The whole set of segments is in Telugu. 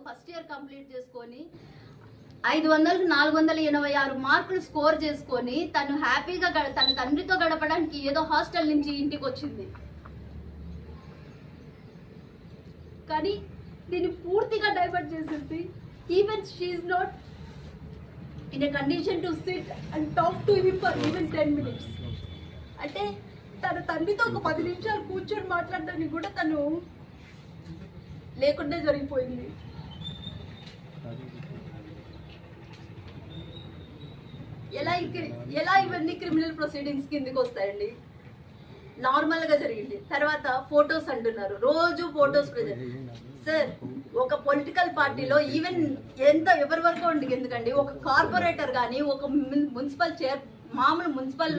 ఫస్ట్ ఇయర్ కంప్లీట్ చేసుకొని 500 486 మార్కులు స్కోర్ చేసుకొని తను హ్యాపీగా తన తండ్రితో గడపడానికి ఏదో హాస్టల్ నుంచి ఇంటికి వచ్చింది. కానీ దీన్ని పూర్తిగా డైవర్ట్ చేసేసి even she is not in a condition to sit and talk to him for even 10 minutes. అంటే తన తండ్రితో ఒక 10 నిమిషాలు కూర్చొని మాట్లాడడానికి కూడా తను లేకుండా జరిగిపోయింది. ఎలా ఇవన్నీ క్రిమినల్ ప్రొసీడింగ్స్ కిందకి వస్తాయండి? నార్మల్గా జరిగింది. తర్వాత ఫొటోస్ అంటున్నారు, రోజు ఫొటోస్ ప్రజెంట్. సార్, ఒక పొలిటికల్ పార్టీలో ఈవెన్ ఎవరి వరకు ఉంది ఎందుకండి, ఒక కార్పొరేటర్ కానీ, ఒక మున్సిపల్ మామూలు మున్సిపల్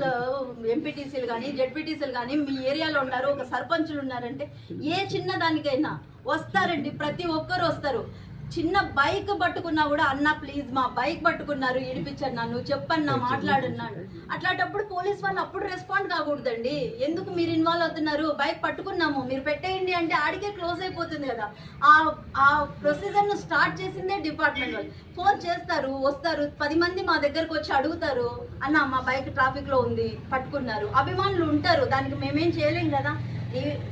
ఎంపీటీసీలు కానీ, జెడ్పీటీసీలు కానీ మీ ఏరియాలో ఉన్నారు, ఒక సర్పంచులు ఉన్నారంటే ఏ చిన్న దానికైనా వస్తారండి, ప్రతి ఒక్కరు వస్తారు. చిన్న బైక్ పట్టుకున్నా కూడా అన్న ప్లీజ్ మా బైక్ పట్టుకున్నారు ఇడిపించన్నా, నువ్వు చెప్పన్నా, మాట్లాడున్నాడు. అట్లాంటప్పుడు పోలీస్ వాళ్ళు అప్పుడు రెస్పాండ్ కాకూడదండి. ఎందుకు మీరు ఇన్వాల్వ్ అవుతున్నారు? బైక్ పట్టుకున్నాము మీరు పెట్టేయండి అంటే ఆడికే క్లోజ్ అయిపోతుంది కదా. ఆ ప్రొసీజర్ను స్టార్ట్ చేసిందే డిపార్ట్మెంట్ వాళ్ళు. ఫోన్ చేస్తారు, వస్తారు, 10 మంది మా దగ్గరకు వచ్చి అడుగుతారు, అన్న మా బైక్ ట్రాఫిక్ లో ఉంది పట్టుకున్నారు. అభిమానులు ఉంటారు, దానికి మేమేం చేయలేం కదా.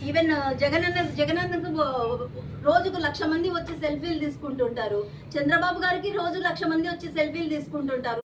ఈవెన్ జగనన్నకు రోజుకు 1,00,000 మంది వచ్చి సెల్ఫీలు తీసుకుంటుంటారు. చంద్రబాబు గారికి రోజు 1,00,000 మంది వచ్చి సెల్ఫీలు తీసుకుంటుంటారు.